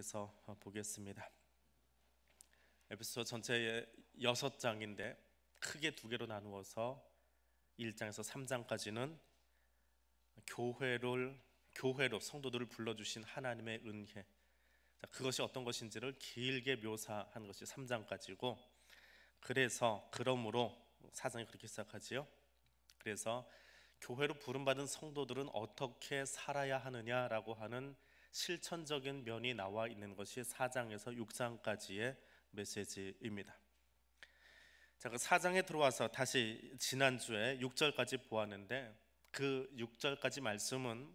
그래서 보겠습니다. 에베소 전체에 6장인데 크게 두 개로 나누어서 1장에서 3장까지는 교회로 성도들을 불러주신 하나님의 은혜, 그것이 어떤 것인지를 길게 묘사한 것이 3장까지고, 그러므로 4장이 그렇게 시작하지요. 그래서 교회로 부름받은 성도들은 어떻게 살아야 하느냐라고 하는 실천적인 면이 나와 있는 것이 4장에서 6장까지의 메시지입니다. 자, 그 4장에 들어와서 다시 지난주에 6절까지 보았는데, 그 6절까지 말씀은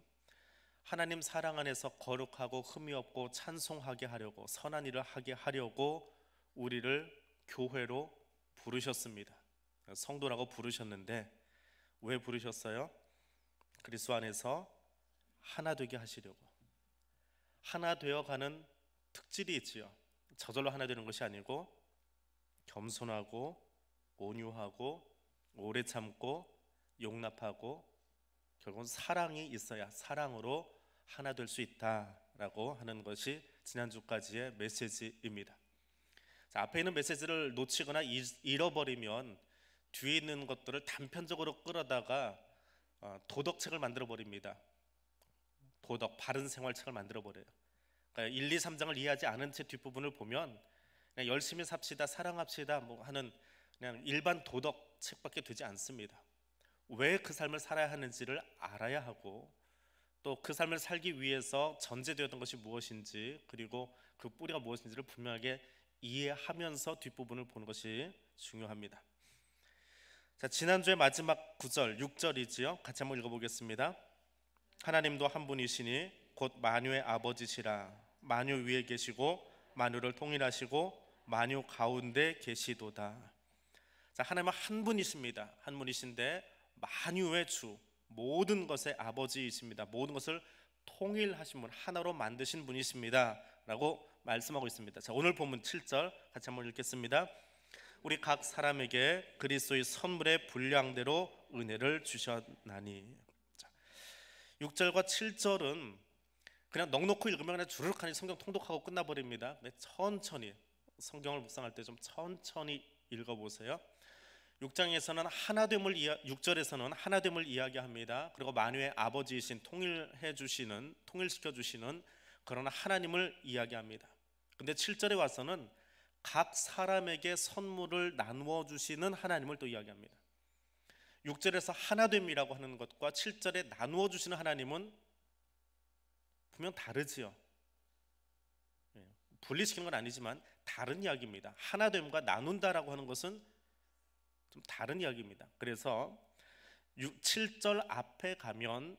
하나님 사랑 안에서 거룩하고 흠이 없고 찬송하게 하려고, 선한 일을 하게 하려고 우리를 교회로 부르셨습니다. 성도라고 부르셨는데 왜 부르셨어요? 그리스도 안에서 하나 되게 하시려고. 하나 되어가는 특질이 있지요. 저절로 하나 되는 것이 아니고 겸손하고 온유하고 오래 참고 용납하고 결국은 사랑이 있어야 사랑으로 하나 될 수 있다라고 하는 것이 지난주까지의 메시지입니다. 자, 앞에 있는 메시지를 놓치거나 잃어버리면 뒤에 있는 것들을 단편적으로 끌어다가 도덕책을 만들어 버립니다. 바른 생활책을 만들어 버려요. 그러니까 1, 2, 3장을 이해하지 않은 채 뒷부분을 보면 그냥 열심히 삽시다, 사랑합시다 하는 그냥 일반 도덕책밖에 되지 않습니다. 왜 그 삶을 살아야 하는지를 알아야 하고, 또 그 삶을 살기 위해서 전제되었던 것이 무엇인지, 그리고 그 뿌리가 무엇인지를 분명하게 이해하면서 뒷부분을 보는 것이 중요합니다. 자, 지난주에 마지막 9절, 6절이지요. 같이 한번 읽어보겠습니다. 하나님도 한 분이시니 곧 만유의 아버지시라. 만유 위에 계시고 만유를 통일하시고 만유 가운데 계시도다. 자, 하나님은 한 분이십니다. 한 분이신데 만유의 주, 모든 것의 아버지이십니다. 모든 것을 통일하신 분, 하나로 만드신 분이십니다 라고 말씀하고 있습니다. 자, 오늘 본문 7절 같이 한번 읽겠습니다. 우리 각 사람에게 그리스도의 선물의 분량대로 은혜를 주셨나니. 자, 6절과 7절은 그냥 넉넉히 읽으면 그냥 주르륵하니 성경 통독하고 끝나버립니다. 천천히 성경을 묵상할 때 좀 천천히 읽어보세요. 6절에서는 하나됨을 이야기합니다. 그리고 만유의 아버지이신 통일시켜 주시는 그러나 하나님을 이야기합니다. 근데 7절에 와서는 각 사람에게 선물을 나누어 주시는 하나님을 또 이야기합니다. 6절에서 하나됨이라고 하는 것과 7절에 나누어 주시는 하나님은 분명 다르지요. 분리시키는 건 아니지만 다른 이야기입니다. 하나됨과 나눈다라고 하는 것은 좀 다른 이야기입니다. 그래서 7절 앞에 가면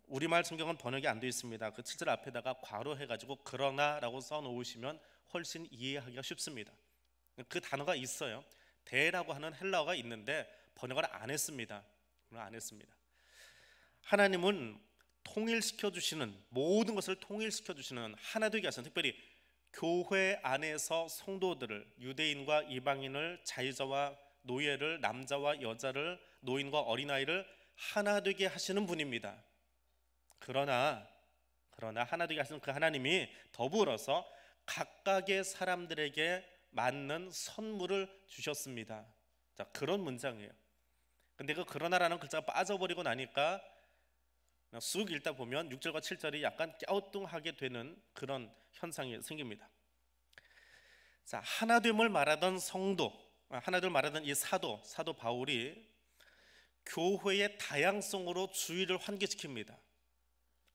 우리말 성경은 번역이 안 되어 있습니다. 그 7절 앞에다가 괄호해가지고 그러나라고 써놓으시면 훨씬 이해하기가 쉽습니다. 그 단어가 있어요. 대라고 하는 헬라어가 있는데 번역을 안 했습니다. 하나님은 통일시켜 주시는, 모든 것을 통일시켜 주시는, 하나 되게 하시는, 특별히 교회 안에서 성도들을, 유대인과 이방인을, 자유자와 노예를, 남자와 여자를, 노인과 어린아이를 하나 되게 하시는 분입니다. 그러나 하나 되게 하시는 그 하나님이 더불어서 각각의 사람들에게 맞는 선물을 주셨습니다. 자, 그런 문장이에요. 근데 그 그러나라는 글자가 빠져버리고 나니까 쑥 읽다 보면 6절과 7절이 약간 갸우뚱하게 되는 그런 현상이 생깁니다. 자, 하나됨을 말하던 하나됨을 말하던 이 사도 바울이 교회의 다양성으로 주의를 환기시킵니다.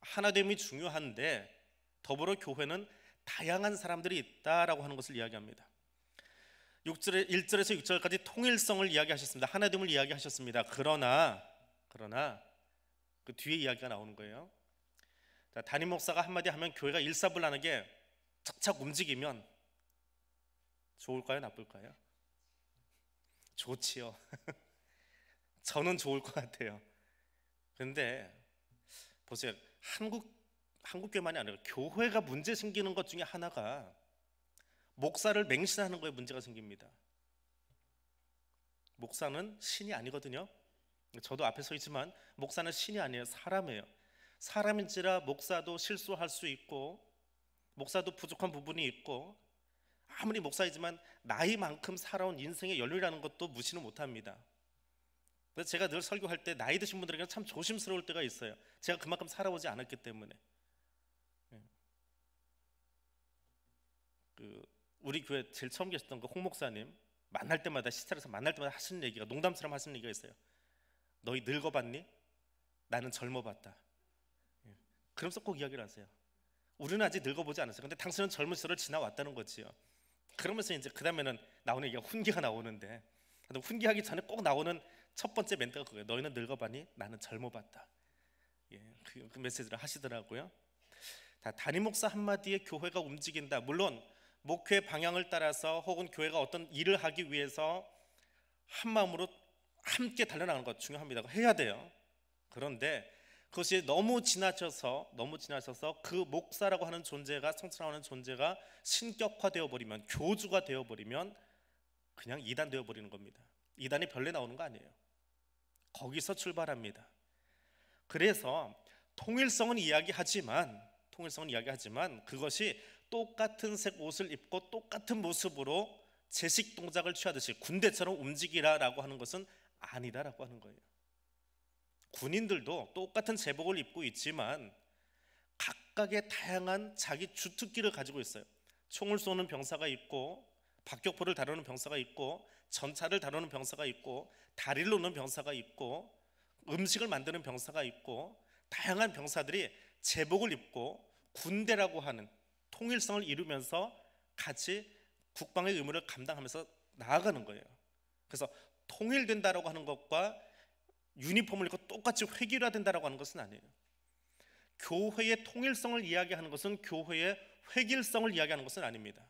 하나됨이 중요한데 더불어 교회는 다양한 사람들이 있다라고 하는 것을 이야기합니다. 1절에서 6절까지 통일성을 이야기하셨습니다. 하나됨을 이야기하셨습니다. 그러나 그 뒤에 이야기가 나오는 거예요. 자, 담임 목사가 한마디 하면 교회가 일사불란하게 착착 움직이면 좋을까요? 나쁠까요? 좋지요. 저는 좋을 것 같아요. 그런데 보세요. 한국교회만이 아니라 교회가 문제 생기는 것 중에 하나가 목사를 맹신하는 거에 문제가 생깁니다. 목사는 신이 아니거든요. 저도 앞에 서 있지만 목사는 신이 아니에요. 사람이에요. 사람인지라 목사도 실수할 수 있고 목사도 부족한 부분이 있고 아무리 목사이지만 나이만큼 살아온 인생의 연륜이라는 것도 무시는 못합니다. 그래서 제가 늘 설교할 때 나이 드신 분들에게는 참 조심스러울 때가 있어요. 제가 그만큼 살아오지 않았기 때문에. 우리 교회 제일 처음 계셨던 그 홍 목사님 만날 때마다 시찰에서 만날 때마다 하시는 얘기가, 농담처럼 하시는 얘기가 있어요. 너희 늙어봤니? 나는 젊어봤다. 그러면서 꼭 이야기를 하세요. 우리는 아직 늙어보지 않았어요. 근데 당신은 젊은 시절을 지나왔다는 거지요. 그러면서 이제 그 다음에는 나오는 얘기가 훈계가 나오는데, 훈계하기 전에 꼭 나오는 첫 번째 멘트가 그거예요. 너희는 늙어봤니? 나는 젊어봤다. 그 메시지를 하시더라고요. 담임 목사 한마디에 교회가 움직인다. 물론 목회 방향을 따라서 혹은 교회가 어떤 일을 하기 위해서 한 마음으로 함께 달려나가는 것 중요합니다. 해야 돼요. 그런데 그것이 너무 지나쳐서 그 목사라고 하는 존재가, 성찬하는 존재가 신격화되어 버리면, 교주가 되어 버리면 그냥 이단 되어 버리는 겁니다. 이단이 별내 나오는 거 아니에요. 거기서 출발합니다. 그래서 통일성은 이야기하지만 그것이 똑같은 색 옷을 입고 똑같은 모습으로 제식 동작을 취하듯이 군대처럼 움직이라라고 하는 것은 아니다라고 하는 거예요. 군인들도 똑같은 제복을 입고 있지만 각각의 다양한 자기 주특기를 가지고 있어요. 총을 쏘는 병사가 있고, 박격포를 다루는 병사가 있고, 전차를 다루는 병사가 있고, 다리를 놓는 병사가 있고, 음식을 만드는 병사가 있고, 다양한 병사들이 제복을 입고 군대라고 하는 통일성을 이루면서 같이 국방의 의무를 감당하면서 나아가는 거예요. 그래서 통일된다라고 하는 것과 유니폼을 입고 똑같이 획일화된다라고 하는 것은 아니에요. 교회의 통일성을 이야기하는 것은 교회의 획일성을 이야기하는 것은 아닙니다.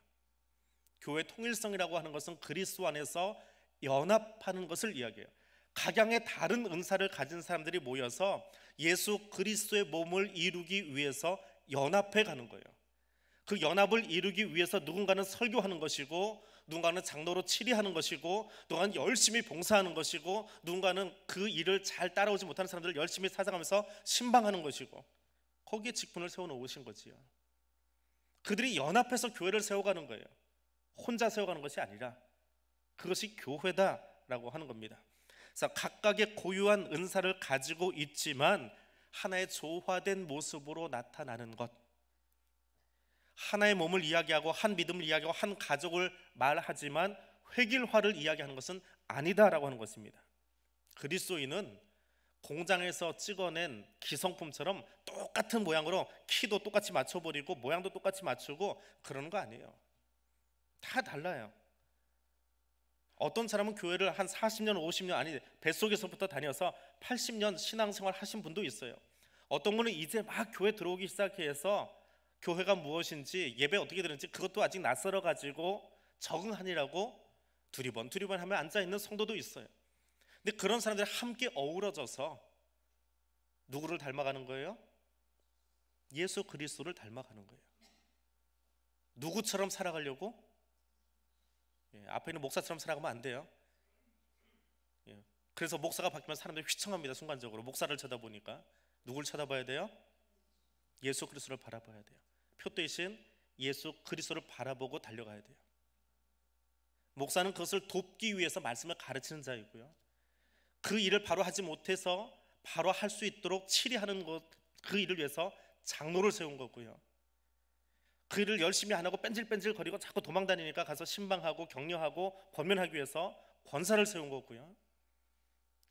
교회 통일성이라고 하는 것은 그리스도 안에서 연합하는 것을 이야기해요. 각양의 다른 은사를 가진 사람들이 모여서 예수 그리스도의 몸을 이루기 위해서 연합해 가는 거예요. 그 연합을 이루기 위해서 누군가는 설교하는 것이고, 누군가는 장로로 치리하는 것이고, 누군가는 열심히 봉사하는 것이고, 누군가는 그 일을 잘 따라오지 못하는 사람들을 열심히 사장하면서 신방하는 것이고, 거기에 직분을 세워놓으신 거지요. 그들이 연합해서 교회를 세워가는 거예요. 혼자 세워가는 것이 아니라 그것이 교회다라고 하는 겁니다. 그래서 각각의 고유한 은사를 가지고 있지만 하나의 조화된 모습으로 나타나는 것, 하나의 몸을 이야기하고 한 믿음을 이야기하고 한 가족을 말하지만 획일화를 이야기하는 것은 아니다라고 하는 것입니다. 그리스도인은 공장에서 찍어낸 기성품처럼 똑같은 모양으로 키도 똑같이 맞춰버리고 모양도 똑같이 맞추고 그러는 거 아니에요. 다 달라요. 어떤 사람은 교회를 한 40년, 50년, 아니 뱃속에서부터 다녀서 80년 신앙생활 하신 분도 있어요. 어떤 분은 이제 막 교회 들어오기 시작해서 교회가 무엇인지, 예배 어떻게 드리는지 그것도 아직 낯설어 가지고 적응하느라고 두리번 하면 앉아있는 성도도 있어요. 근데 그런 사람들이 함께 어우러져서 누구를 닮아가는 거예요? 예수 그리스도를 닮아가는 거예요. 누구처럼 살아가려고? 앞에 있는 목사처럼 살아가면 안 돼요. 그래서 목사가 바뀌면 사람들이 휘청합니다. 순간적으로 목사를 쳐다보니까. 누굴 쳐다봐야 돼요? 예수 그리스도를 바라봐야 돼요. 표 대신 예수 그리스도를 바라보고 달려가야 돼요. 목사는 그것을 돕기 위해서 말씀을 가르치는 자이고요, 그 일을 바로 하지 못해서 바로 할 수 있도록 치리하는 것, 그 일을 위해서 장로를 세운 거고요, 그 일을 열심히 안 하고 뺀질뺀질 거리고 자꾸 도망다니니까 가서 신방하고 격려하고 권면하기 위해서 권사를 세운 거고요,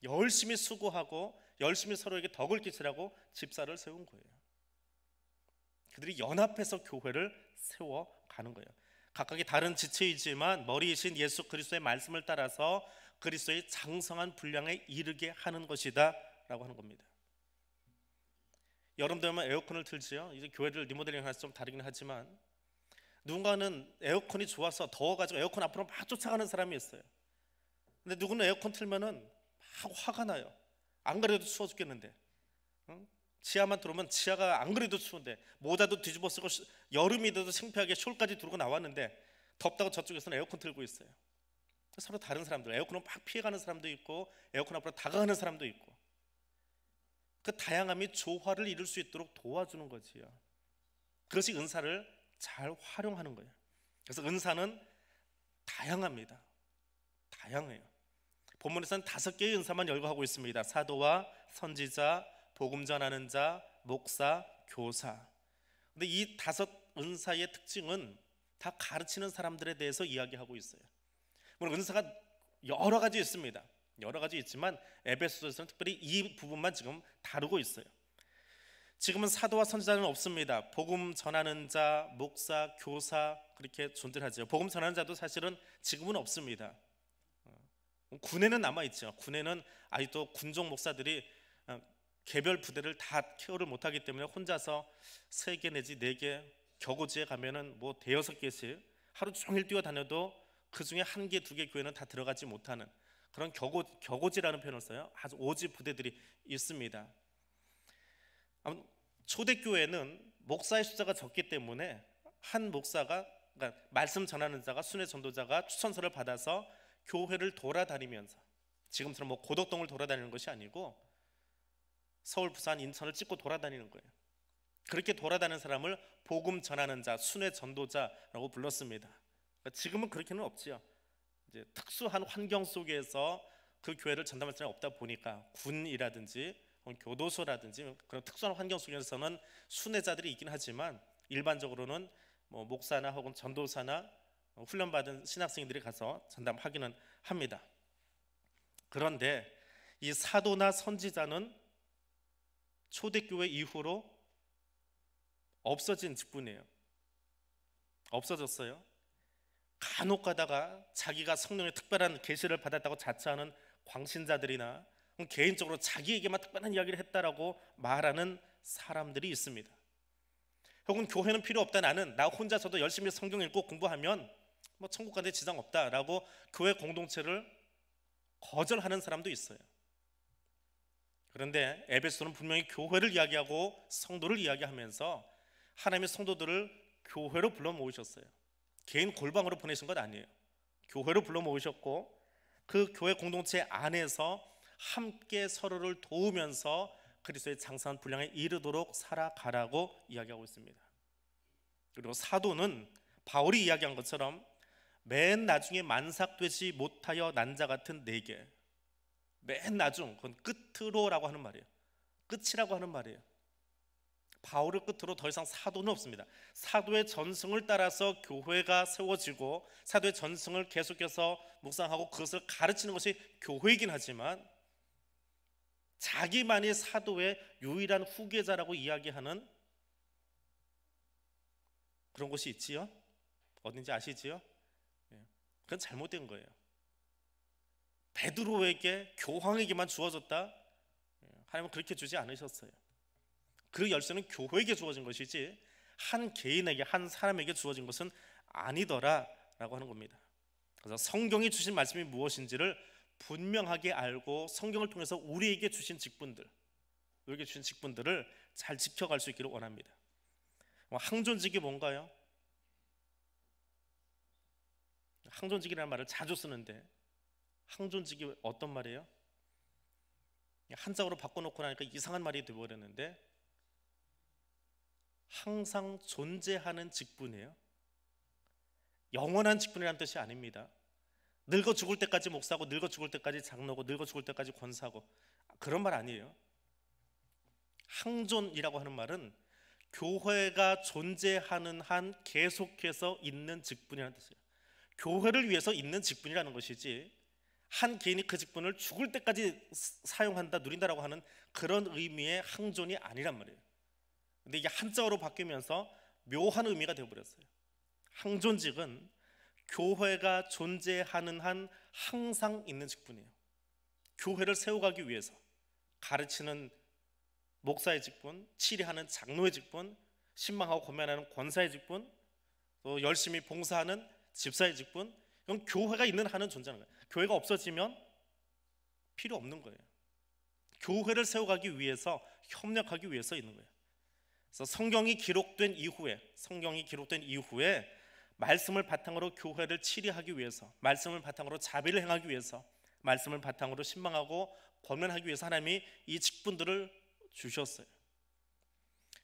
열심히 수고하고 열심히 서로에게 덕을 끼치라고 집사를 세운 거예요. 그들이 연합해서 교회를 세워가는 거예요. 각각의 다른 지체이지만 머리이신 예수 그리스도의 말씀을 따라서 그리스도의 장성한 분량에 이르게 하는 것이다 라고 하는 겁니다. 여름 되면 에어컨을 틀지요. 이제 교회를 리모델링 해서 좀 다르긴 하지만, 누군가는 에어컨이 좋아서 더워가지고 에어컨 앞으로 막 쫓아가는 사람이 있어요. 근데 누구는 에어컨 틀면은 막 화가 나요. 안 그래도 추워 죽겠는데, 지하만 들어오면 지하가 안 그래도 추운데, 모자도 뒤집어 쓰고 여름이 돼도 창피하게 숄까지 두르고 나왔는데 덥다고 저쪽에서는 에어컨 틀고 있어요. 서로 다른 사람들, 에어컨을 막 피해가는 사람도 있고 에어컨 앞으로 다가가는 사람도 있고, 그 다양함이 조화를 이룰 수 있도록 도와주는 거지요. 그것이 은사를 잘 활용하는 거예요. 그래서 은사는 다양합니다. 다양해요. 본문에서는 5개의 은사만 열거하고 있습니다. 사도와 선지자, 복음 전하는 자, 목사, 교사. 근데 이 5 은사의 특징은 다 가르치는 사람들에 대해서 이야기하고 있어요. 물론 은사가 여러 가지 있습니다. 여러 가지 있지만 에베소서에서는 특별히 이 부분만 지금 다루고 있어요. 지금은 사도와 선지자는 없습니다. 복음 전하는 자, 목사, 교사 그렇게 존재하죠. 복음 전하는 자도 사실은 지금은 없습니다. 군에는 남아있죠. 군에는 아직도 군종 목사들이 개별 부대를 다 케어를 못하기 때문에 혼자서 3개 내지 4개 격오지에 가면은 뭐 5-6개씩 하루 종일 뛰어다녀도 그 중에 1개, 2개 교회는 다 들어가지 못하는 그런 격오지라는 표현을 써요. 아주 오지 부대들이 있습니다. 초대교회는 목사의 숫자가 적기 때문에 한 목사가, 그러니까 말씀 전하는 자가, 순회 전도자가 추천서를 받아서 교회를 돌아다니면서, 지금처럼 뭐 고덕동을 돌아다니는 것이 아니고 서울, 부산, 인천을 찍고 돌아다니는 거예요. 그렇게 돌아다니는 사람을 복음 전하는 자, 순회 전도자라고 불렀습니다. 그러니까 지금은 그렇게는 없지요. 이제 특수한 환경 속에서 그 교회를 전담할 사람이 없다 보니까 군이라든지 교도소라든지 그런 특수한 환경 속에서는 순회자들이 있긴 하지만 일반적으로는 뭐 목사나 혹은 전도사나 훈련받은 신학생들이 가서 전담하기는 합니다. 그런데 이 사도나 선지자는 초대교회 이후로 없어진 직분이에요. 없어졌어요. 간혹 가다가 자기가 성령의 특별한 계시를 받았다고 자처하는 광신자들이나 개인적으로 자기에게만 특별한 이야기를 했다라고 말하는 사람들이 있습니다. 혹은 교회는 필요 없다, 나는 나 혼자서도 열심히 성경 읽고 공부하면 뭐 천국 가는데 지장 없다라고 교회 공동체를 거절하는 사람도 있어요. 그런데 에베소는 분명히 교회를 이야기하고 성도를 이야기하면서 하나님의 성도들을 교회로 불러 모으셨어요. 개인 골방으로 보내신 것 아니에요. 교회로 불러 모으셨고 그 교회 공동체 안에서 함께 서로를 도우면서 그리스도의 장성한 분량에 이르도록 살아가라고 이야기하고 있습니다. 그리고 사도는 바울이 이야기한 것처럼 맨 나중에 만삭되지 못하여 난 자 같은 내게, 맨 나중, 그건 끝으로라고 하는 말이에요. 끝이라고 하는 말이에요. 바울의 끝으로 더 이상 사도는 없습니다. 사도의 전승을 따라서 교회가 세워지고 사도의 전승을 계속해서 묵상하고 그것을 가르치는 것이 교회이긴 하지만 자기만이 사도의 유일한 후계자라고 이야기하는 그런 곳이 있지요? 어딘지 아시지요? 그건 잘못된 거예요. 베드로에게, 교황에게만 주어졌다? 하나님은 그렇게 주지 않으셨어요. 그 열쇠는 교회에게 주어진 것이지 한 개인에게, 한 사람에게 주어진 것은 아니더라라고 하는 겁니다. 그래서 성경이 주신 말씀이 무엇인지를 분명하게 알고 성경을 통해서 우리에게 주신 직분들, 우리에게 주신 직분들을 잘 지켜갈 수 있기를 원합니다. 항존직이 뭔가요? 항존직이라는 말을 자주 쓰는데 항존직이 어떤 말이에요? 한자어로 바꿔놓고 나니까 이상한 말이 되어버렸는데 항상 존재하는 직분이에요. 영원한 직분이라는 뜻이 아닙니다. 늙어 죽을 때까지 목사고 늙어 죽을 때까지 장로고 늙어 죽을 때까지 권사고 그런 말 아니에요. 항존이라고 하는 말은 교회가 존재하는 한 계속해서 있는 직분이라는 뜻이에요. 교회를 위해서 있는 직분이라는 것이지 한 개인이 그 직분을 죽을 때까지 사용한다, 누린다라고 하는 그런 의미의 항존이 아니란 말이에요. 근데 이게 한자어로 바뀌면서 묘한 의미가 되어버렸어요. 항존직은 교회가 존재하는 한 항상 있는 직분이에요. 교회를 세워가기 위해서 가르치는 목사의 직분, 치리하는 장로의 직분, 신방하고 권면하는 권사의 직분, 또 열심히 봉사하는 집사의 직분, 이건 교회가 있는 한은 존재하는 거예요. 교회가 없어지면 필요 없는 거예요. 교회를 세워가기 위해서, 협력하기 위해서 있는 거예요. 그래서 성경이 기록된 이후에 말씀을 바탕으로 교회를 치리하기 위해서, 말씀을 바탕으로 자비를 행하기 위해서, 말씀을 바탕으로 신방하고 권면하기 위해서 하나님이 이 직분들을 주셨어요.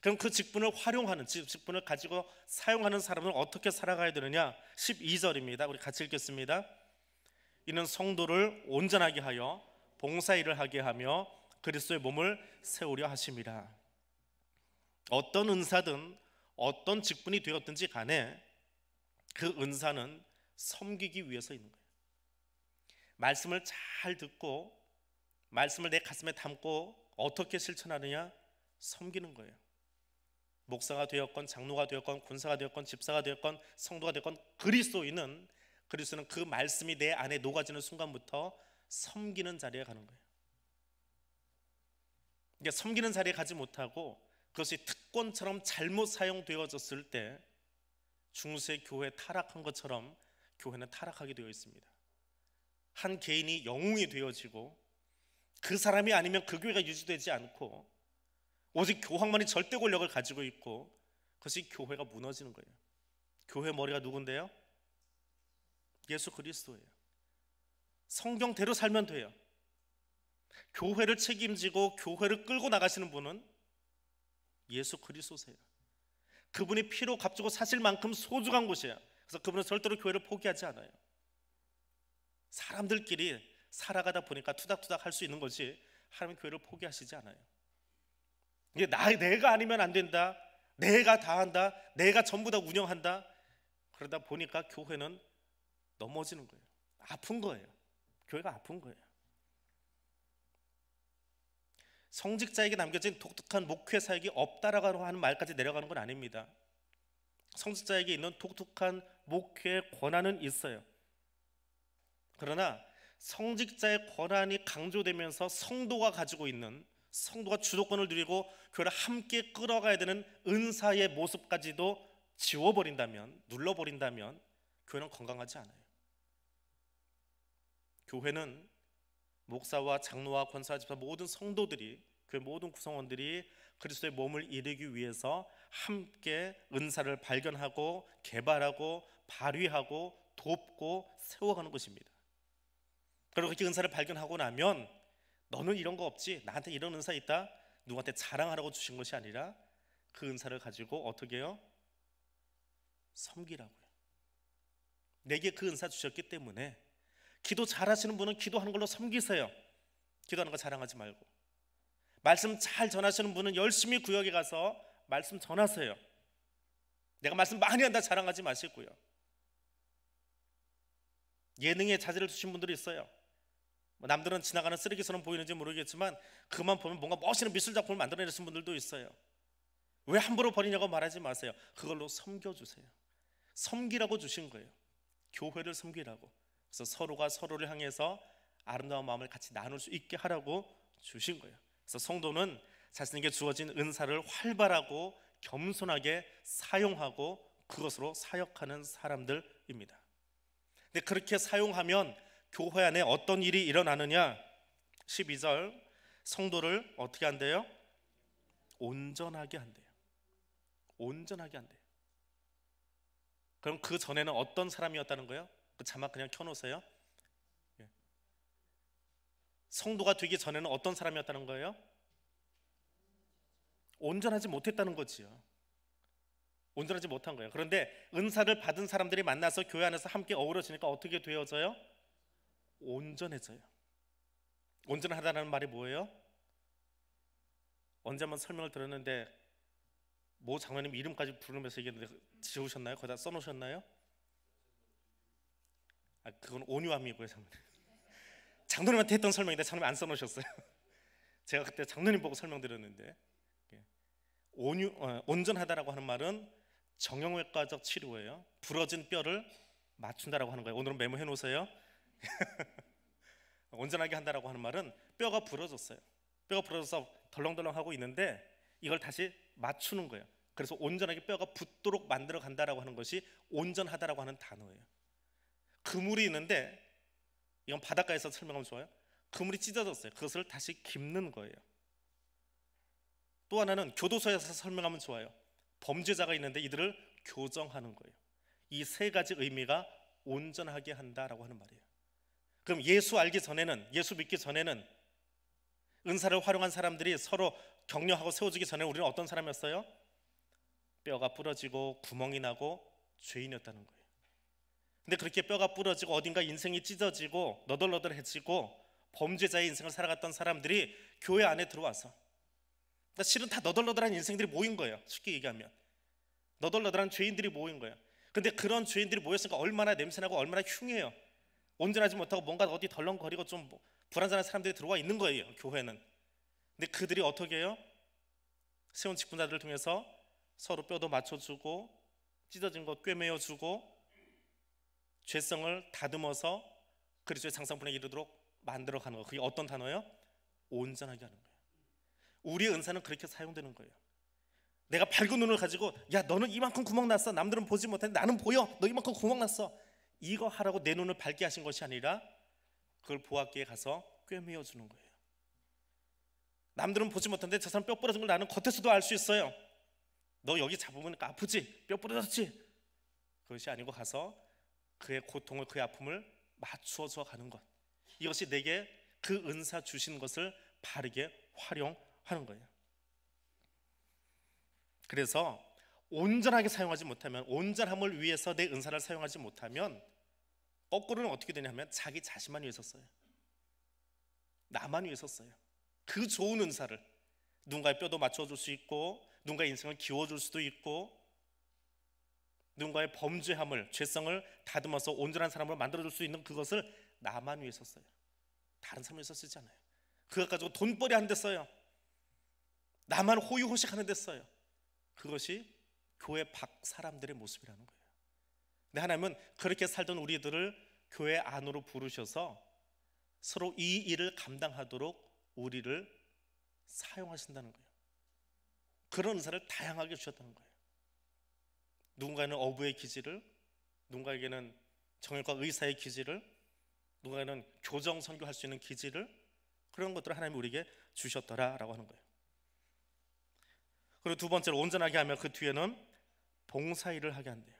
그럼 그 직분을 활용하는, 직분을 가지고 사용하는 사람은 어떻게 살아가야 되느냐? 12절입니다. 우리 같이 읽겠습니다. 이는 성도를 온전하게 하여 봉사일을 하게 하며 그리스도의 몸을 세우려 하심이라. 어떤 은사든 어떤 직분이 되었든지 간에 그 은사는 섬기기 위해서 있는 거예요. 말씀을 잘 듣고 말씀을 내 가슴에 담고 어떻게 실천하느냐? 섬기는 거예요. 목사가 되었건 장로가 되었건 군사가 되었건 집사가 되었건 성도가 되었건 그리스도는 그 말씀이 내 안에 녹아지는 순간부터 섬기는 자리에 가는 거예요. 그러니까 섬기는 자리에 가지 못하고 그것이 특권처럼 잘못 사용되어졌을 때 중세 교회 타락한 것처럼 교회는 타락하게 되어 있습니다. 한 개인이 영웅이 되어지고 그 사람이 아니면 그 교회가 유지되지 않고 오직 교황만이 절대 권력을 가지고 있고 그것이 교회가 무너지는 거예요. 교회 머리가 누군데요? 예수 그리스도예요. 성경대로 살면 돼요. 교회를 책임지고 교회를 끌고 나가시는 분은 예수 그리스도세요. 그분이 피로 값주고 사실 만큼 소중한 곳이에요. 그래서 그분은 절대로 교회를 포기하지 않아요. 사람들끼리 살아가다 보니까 투닥투닥 할 수 있는 거지 하나님 교회를 포기하시지 않아요. 이게 내가 아니면 안 된다, 내가 다 한다, 내가 전부 다 운영한다, 그러다 보니까 교회는 넘어지는 거예요. 아픈 거예요. 교회가 아픈 거예요. 성직자에게 남겨진 독특한 목회 사역이 없다라고 하는 말까지 내려가는 건 아닙니다. 성직자에게 있는 독특한 목회 권한은 있어요. 그러나 성직자의 권한이 강조되면서 성도가 가지고 있는, 성도가 주도권을 누리고 교회를 함께 끌어가야 되는 은사의 모습까지도 지워버린다면, 눌러버린다면 교회는 건강하지 않아요. 교회는 목사와 장로와 권사와 집사 모든 성도들이, 교회 모든 구성원들이 그리스도의 몸을 이루기 위해서 함께 은사를 발견하고 개발하고 발휘하고 돕고 세워가는 것입니다. 그리고 그렇게 은사를 발견하고 나면 너는 이런 거 없지, 나한테 이런 은사 있다, 누구한테 자랑하라고 주신 것이 아니라 그 은사를 가지고 어떻게 해요? 섬기라고요. 내게 그 은사 주셨기 때문에 기도 잘하시는 분은 기도하는 걸로 섬기세요. 기도하는 거 자랑하지 말고. 말씀 잘 전하시는 분은 열심히 구역에 가서 말씀 전하세요. 내가 말씀 많이 한다 자랑하지 마시고요. 예능에 자질을 두신 분들이 있어요. 남들은 지나가는 쓰레기처럼 보이는지 모르겠지만 그만 보면 뭔가 멋있는 미술 작품을 만들어내신 분들도 있어요. 왜 함부로 버리냐고 말하지 마세요. 그걸로 섬겨주세요. 섬기라고 주신 거예요. 교회를 섬기라고. 그래서 서로가 서로를 향해서 아름다운 마음을 같이 나눌 수 있게 하라고 주신 거예요. 그래서 성도는 자신에게 주어진 은사를 활발하고 겸손하게 사용하고 그것으로 사역하는 사람들입니다. 근데 그렇게 사용하면 교회 안에 어떤 일이 일어나느냐? 12절, 성도를 어떻게 한대요? 온전하게 한대요. 온전하게 한대요. 그럼 그 전에는 어떤 사람이었다는 거예요? 그 자막 그냥 켜놓으세요. 성도가 되기 전에는 어떤 사람이었다는 거예요? 온전하지 못했다는 거지요. 온전하지 못한 거예요. 그런데 은사를 받은 사람들이 만나서 교회 안에서 함께 어우러지니까 어떻게 되어져요? 온전해져요. 온전하다는 말이 뭐예요? 언제 한번 설명을 들었는데 모 장로님 이름까지 부르면서 얘기했는데 지우셨나요? 거기다 써놓으셨나요? 그건 온유함이고요. 장로님한테 했던 설명인데 장로님 안 써놓으셨어요. 제가 그때 장로님 보고 설명드렸는데 온전하다라고 하는 말은 정형외과적 치료예요. 부러진 뼈를 맞춘다라고 하는 거예요. 오늘은 메모해 놓으세요. 온전하게 한다라고 하는 말은 뼈가 부러졌어요. 뼈가 부러져서 덜렁덜렁하고 있는데 이걸 다시 맞추는 거예요. 그래서 온전하게 뼈가 붙도록 만들어 간다라고 하는 것이 온전하다라고 하는 단어예요. 그물이 있는데 이건 바닷가에서 설명하면 좋아요. 그물이 찢어졌어요. 그것을 다시 깁는 거예요. 또 하나는 교도소에서 설명하면 좋아요. 범죄자가 있는데 이들을 교정하는 거예요. 이 세 가지 의미가 온전하게 한다라고 하는 말이에요. 그럼 예수 알기 전에는, 예수 믿기 전에는, 은사를 활용한 사람들이 서로 격려하고 세워주기 전에 우리는 어떤 사람이었어요? 뼈가 부러지고 구멍이 나고 죄인이었다는 거예요. 근데 그렇게 뼈가 부러지고 어딘가 인생이 찢어지고 너덜너덜해지고 범죄자의 인생을 살아갔던 사람들이 교회 안에 들어와서, 그러니까 실은 다 너덜너덜한 인생들이 모인 거예요. 쉽게 얘기하면 너덜너덜한 죄인들이 모인 거예요. 근데 그런 죄인들이 모였으니까 얼마나 냄새나고 얼마나 흉해요. 온전하지 못하고 뭔가 어디 덜렁거리고 좀 불안전한 사람들이 들어와 있는 거예요, 교회는. 근데 그들이 어떻게 해요? 세운 직분자들을 통해서 서로 뼈도 맞춰주고 찢어진 것 꿰매어주고 죄성을 다듬어서 그리스도의 장성분에 이르도록 만들어가는 거. 그게 어떤 단어예요? 온전하게 하는 거예요. 우리의 은사는 그렇게 사용되는 거예요. 내가 밝은 눈을 가지고 야 너는 이만큼 구멍 났어, 남들은 보지 못하는데 나는 보여, 너 이만큼 구멍 났어, 이거 하라고 내 눈을 밝게 하신 것이 아니라 그걸 보았기에 가서 꿰매어 주는 거예요. 남들은 보지 못하는데 저 사람 뼈 부러진 걸 나는 겉에서도 알 수 있어요. 너 여기 잡으면 아프지? 뼈 부러졌지? 그것이 아니고 가서 그의 고통을, 그의 아픔을 맞추어서 가는 것, 이것이 내게 그 은사 주신 것을 바르게 활용하는 거예요. 그래서 온전하게 사용하지 못하면, 온전함을 위해서 내 은사를 사용하지 못하면 거꾸로는 어떻게 되냐면 자기 자신만 위해서 써요. 나만 위해서 써요. 그 좋은 은사를 누군가의 뼈도 맞춰줄 수 있고 누군가의 인생을 기워줄 수도 있고 누군가의 범죄함을, 죄성을 다듬어서 온전한 사람으로 만들어줄 수 있는 그것을 나만 위해서 써요. 다른 사람 위해서 쓰지 않아요. 그것 가지고 돈벌이 하는 데 써요. 나만 호의호식하는 데 써요. 그것이 교회 밖 사람들의 모습이라는 거예요. 근데 하나님은 그렇게 살던 우리들을 교회 안으로 부르셔서 서로 이 일을 감당하도록 우리를 사용하신다는 거예요. 그런 은사를 다양하게 주셨다는 거예요. 누군가는 어부의 기질을, 누군가에게는 정형과 의사의 기질을, 누군가는 교정 선교할 수 있는 기질을, 그런 것들을 하나님이 우리에게 주셨더라라고 하는 거예요. 그리고 두 번째로 온전하게 하면 그 뒤에는 봉사일을 하게 한대요.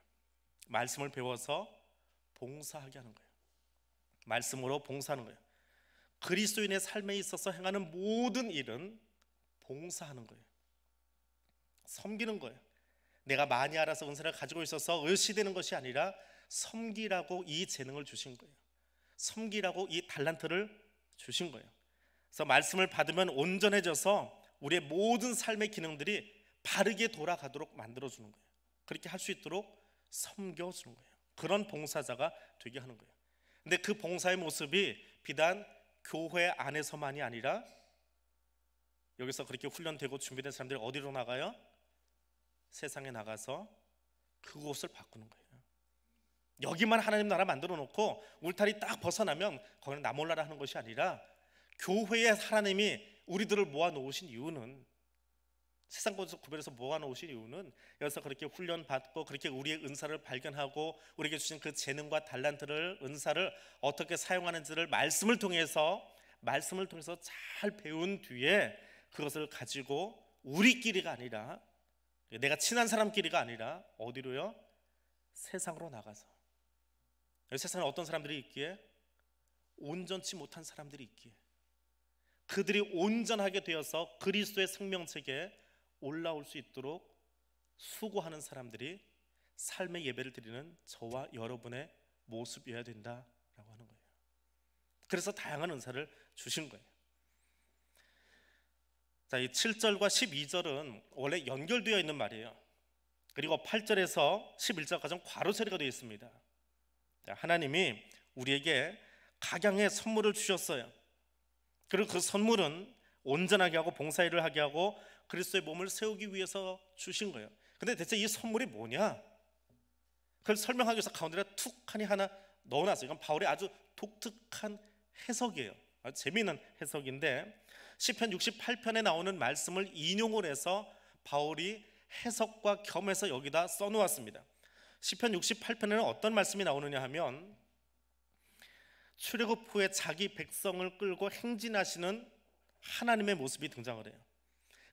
말씀을 배워서 봉사하게 하는 거예요. 말씀으로 봉사하는 거예요. 그리스도인의 삶에 있어서 행하는 모든 일은 봉사하는 거예요. 섬기는 거예요. 내가 많이 알아서 은사를 가지고 있어서 의시되는 것이 아니라 섬기라고 이 재능을 주신 거예요. 섬기라고 이 달란트를 주신 거예요. 그래서 말씀을 받으면 온전해져서 우리의 모든 삶의 기능들이 바르게 돌아가도록 만들어주는 거예요. 그렇게 할 수 있도록 섬겨주는 거예요. 그런 봉사자가 되게 하는 거예요. 근데 그 봉사의 모습이 비단 교회 안에서만이 아니라 여기서 그렇게 훈련되고 준비된 사람들이 어디로 나가요? 세상에 나가서 그곳을 바꾸는 거예요. 여기만 하나님 나라 만들어 놓고 울타리 딱 벗어나면 거기는 나 몰라라 하는 것이 아니라 교회에 하나님이 우리들을 모아 놓으신 이유는, 세상 곳에서 구별해서 모아 놓으신 이유는 여기서 그렇게 훈련받고 그렇게 우리의 은사를 발견하고 우리에게 주신 그 재능과 달란트를, 은사를 어떻게 사용하는지를 말씀을 통해서 잘 배운 뒤에 그것을 가지고 우리끼리가 아니라, 내가 친한 사람끼리가 아니라 어디로요? 세상으로 나가서. 세상에 어떤 사람들이 있기에? 온전치 못한 사람들이 있기에 그들이 온전하게 되어서 그리스도의 생명책에 올라올 수 있도록 수고하는 사람들이 삶의 예배를 드리는 저와 여러분의 모습이어야 된다라고 하는 거예요. 그래서 다양한 은사를 주신 거예요. 자, 이 7절과 12절은 원래 연결되어 있는 말이에요. 그리고 8절에서 11절까지는 괄호 처리가 되어 있습니다. 자, 하나님이 우리에게 각양의 선물을 주셨어요. 그리고 그 선물은 온전하게 하고 봉사일을 하게 하고 그리스도의 몸을 세우기 위해서 주신 거예요. 근데 대체 이 선물이 뭐냐? 그걸 설명하기 위해서 가운데다 툭하니 하나 넣어놨어요. 이건 바울의 아주 독특한 해석이에요. 아주 재미있는 해석인데 시편 68편에 나오는 말씀을 인용을 해서 바울이 해석과 겸해서 여기다 써놓았습니다. 시편 68편에는 어떤 말씀이 나오느냐 하면 출애굽 후에 자기 백성을 끌고 행진하시는 하나님의 모습이 등장을 해요.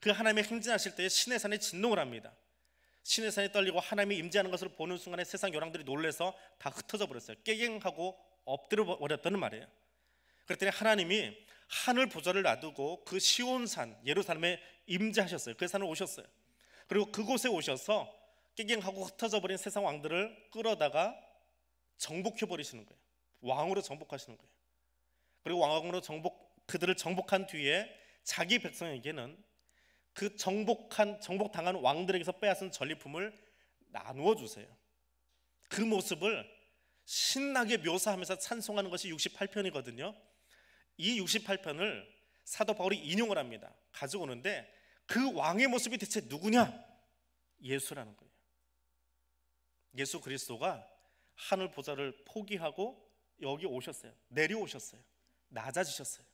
그 하나님의 행진하실 때에 신의 산이 진동을 합니다. 신의 산이 떨리고 하나님이 임재하는 것을 보는 순간에 세상 열왕들이 놀라서 다 흩어져 버렸어요. 깨갱하고 엎드려 버렸다는 말이에요. 그랬더니 하나님이 하늘 보좌를 놔두고 그 시온산 예루살렘에 임재하셨어요. 그 산을 오셨어요. 그리고 그곳에 오셔서 깨갱하고 흩어져 버린 세상 왕들을 끌어다가 정복해 버리시는 거예요. 왕으로 정복하시는 거예요. 그리고 왕으로 그들을 정복한 뒤에 자기 백성에게는 그 정복당한 왕들에게서 빼앗은 전리품을 나누어 주세요. 그 모습을 신나게 묘사하면서 찬송하는 것이 68편이거든요. 이 68편을 사도 바울이 인용을 합니다. 가져오는데 그 왕의 모습이 대체 누구냐? 예수라는 거예요. 예수 그리스도가 하늘 보좌를 포기하고 여기 오셨어요. 내려오셨어요. 낮아지셨어요.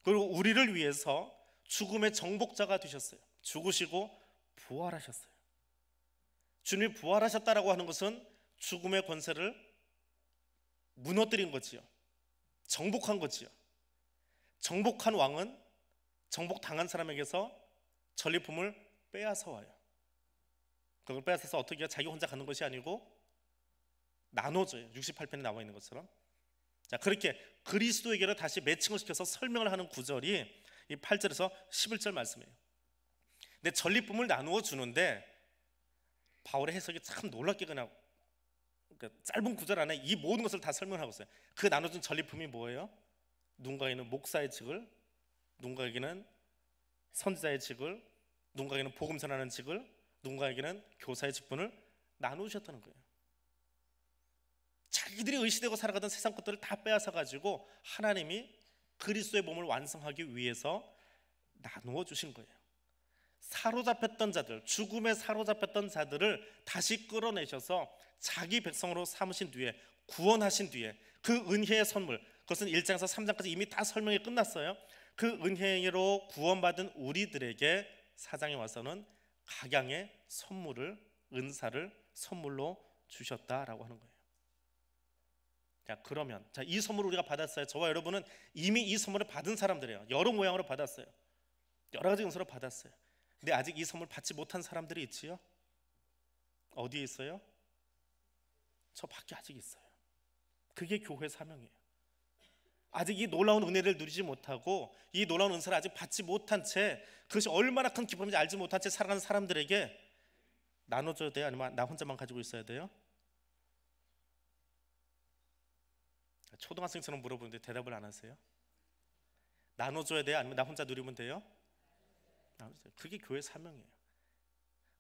그리고 우리를 위해서 죽음의 정복자가 되셨어요. 죽으시고 부활하셨어요. 주님이 부활하셨다라고 하는 것은 죽음의 권세를 무너뜨린 거지요. 정복한 거지요. 정복한 왕은 정복당한 사람에게서 전리품을 빼앗아 와요. 그걸 빼앗아서 어떻게 해요? 자기 혼자 갖는 것이 아니고 나눠줘요. 68편에 나와 있는 것처럼. 자, 그렇게 그리스도에게로 다시 매칭을 시켜서 설명을 하는 구절이 이 8절에서 11절 말씀이에요. 근데 전리품을 나누어 주는데 바울의 해석이 참 놀랍게 그냥 그러니까 짧은 구절 안에 이 모든 것을 다 설명하고 있어요. 그 나눠준 전리품이 뭐예요? 누군가에게는 목사의 직을, 누군가에게는 선지자의 직을, 누군가에게는 복음 전하는 직을, 누군가에게는 교사의 직분을 나누셨다는 거예요. 자기들이 의시되고 살아가던 세상 것들을 다 빼앗아 가지고 하나님이 그리스도의 몸을 완성하기 위해서 나누어 주신 거예요. 사로잡혔던 자들, 죽음에 사로잡혔던 자들을 다시 끌어내셔서 자기 백성으로 삼으신 뒤에, 구원하신 뒤에 그 은혜의 선물, 그것은 1장에서 3장까지 이미 다 설명이 끝났어요. 그 은혜로 구원받은 우리들에게 4장에 와서는 각양의 선물을, 은사를 선물로 주셨다라고 하는 거예요. 자, 그러면 이 선물을 우리가 받았어요. 저와 여러분은 이미 이 선물을 받은 사람들이에요. 여러 모양으로 받았어요. 여러 가지 은사로 받았어요. 근데 아직 이 선물 받지 못한 사람들이 있지요. 어디에 있어요? 저 밖에 아직 있어요. 그게 교회 사명이에요. 아직 이 놀라운 은혜를 누리지 못하고 이 놀라운 은사를 아직 받지 못한 채, 그것이 얼마나 큰 기쁨인지 알지 못한 채 살아가는 사람들에게 나눠줘야 돼요? 아니면 나 혼자만 가지고 있어야 돼요? 초등학생처럼 물어보는데 대답을 안 하세요? 나눠줘야 돼요? 아니면 나 혼자 누리면 돼요? 나눠줘요. 그게 교회 사명이에요.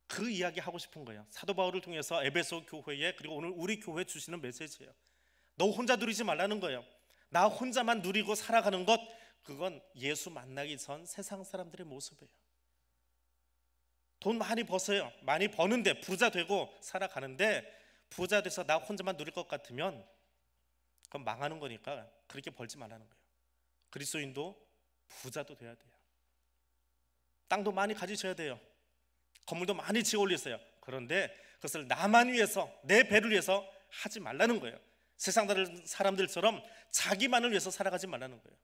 그 이야기 하고 싶은 거예요. 사도 바울을 통해서 에베소 교회에, 그리고 오늘 우리 교회에 주시는 메시지예요. 너 혼자 누리지 말라는 거예요. 나 혼자만 누리고 살아가는 것, 그건 예수 만나기 전 세상 사람들의 모습이에요. 돈 많이 버세요. 많이 버는데 부자 되고 살아가는데, 부자 돼서 나 혼자만 누릴 것 같으면 그건 망하는 거니까 그렇게 벌지 말라는 거예요. 그리스도인도 부자도 돼야 돼요. 땅도 많이 가지셔야 돼요. 건물도 많이 지어 올리세요. 그런데 그것을 나만 위해서, 내 배를 위해서 하지 말라는 거예요. 세상 사람들처럼 자기만을 위해서 살아가지 말라는 거예요.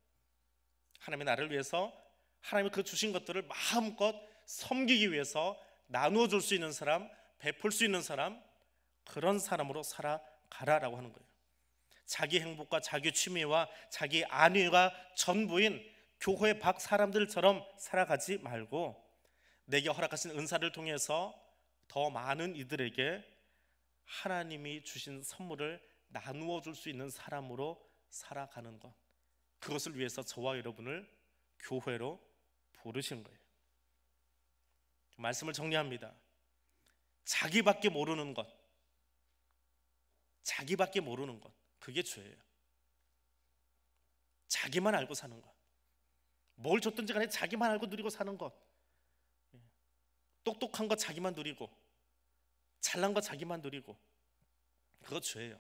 하나님의 나를 위해서, 하나님이 그 주신 것들을 마음껏 섬기기 위해서 나누어 줄 수 있는 사람, 베풀 수 있는 사람, 그런 사람으로 살아가라라고 하는 거예요. 자기 행복과 자기 취미와 자기 안위가 전부인 교회 밖 사람들처럼 살아가지 말고, 내게 허락하신 은사를 통해서 더 많은 이들에게 하나님이 주신 선물을 나누어 줄 수 있는 사람으로 살아가는 것, 그것을 위해서 저와 여러분을 교회로 부르신 거예요. 말씀을 정리합니다. 자기밖에 모르는 것, 자기밖에 모르는 것, 그게 죄예요. 자기만 알고 사는 것, 뭘 줬든지 간에 자기만 알고 누리고 사는 것, 똑똑한 것 자기만 누리고 잘난 것 자기만 누리고, 그거 죄예요.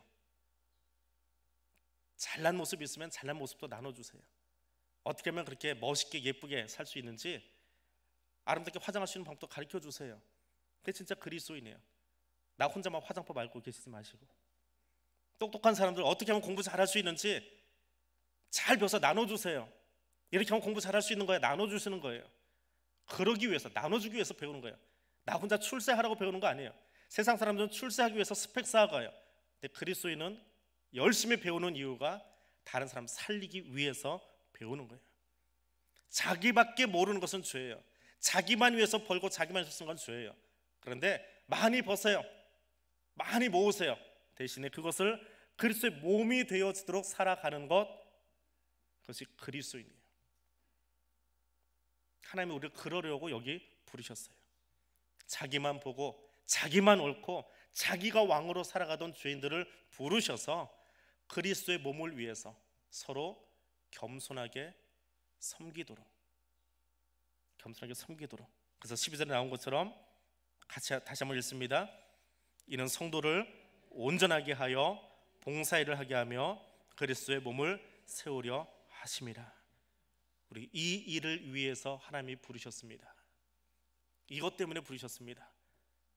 잘난 모습이 있으면 잘난 모습도 나눠주세요. 어떻게 하면 그렇게 멋있게 예쁘게 살 수 있는지, 아름답게 화장할 수 있는 방법도 가르쳐 주세요. 그게 진짜 그리스도이네요. 나 혼자만 화장법 알고 계시지 마시고, 똑똑한 사람들 어떻게 하면 공부 잘할 수 있는지 잘 배워서 나눠주세요. 이렇게 하면 공부 잘할 수 있는 거예요. 나눠주시는 거예요. 그러기 위해서, 나눠주기 위해서 배우는 거예요. 나 혼자 출세하라고 배우는 거 아니에요. 세상 사람들은 출세하기 위해서 스펙 쌓아가요. 근데 그리스도인은 열심히 배우는 이유가 다른 사람 살리기 위해서 배우는 거예요. 자기밖에 모르는 것은 죄예요. 자기만 위해서 벌고 자기만 위해서 쓴 건 죄예요. 그런데 많이 버세요. 많이 모으세요. 대신에 그것을 그리스도의 몸이 되어지도록 살아가는 것, 그것이 그리스도인이에요. 하나님이 우리를 그러려고 여기 부르셨어요. 자기만 보고 자기만 옳고 자기가 왕으로 살아가던 죄인들을 부르셔서 그리스도의 몸을 위해서 서로 겸손하게 섬기도록, 그래서 12절에 나온 것처럼 같이 다시 한번 읽습니다. 이는 성도를 온전하게 하여 봉사일을 하게 하며 그리스도의 몸을 세우려 하심이라. 우리 이 일을 위해서 하나님이 부르셨습니다. 이것 때문에 부르셨습니다.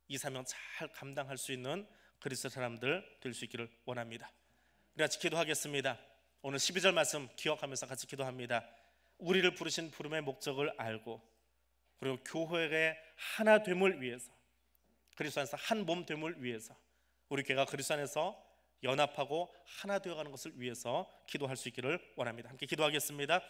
이 사명 잘 감당할 수 있는 그리스도 사람들 될 수 있기를 원합니다. 우리 같이 기도하겠습니다. 오늘 12절 말씀 기억하면서 같이 기도합니다. 우리를 부르신 부름의 목적을 알고, 그리고 교회의 하나됨을 위해서, 그리스도 안에서 한 몸됨을 위해서, 우리 교회가 그리스도 안에서 연합하고 하나 되어가는 것을 위해서 기도할 수 있기를 원합니다. 함께 기도하겠습니다.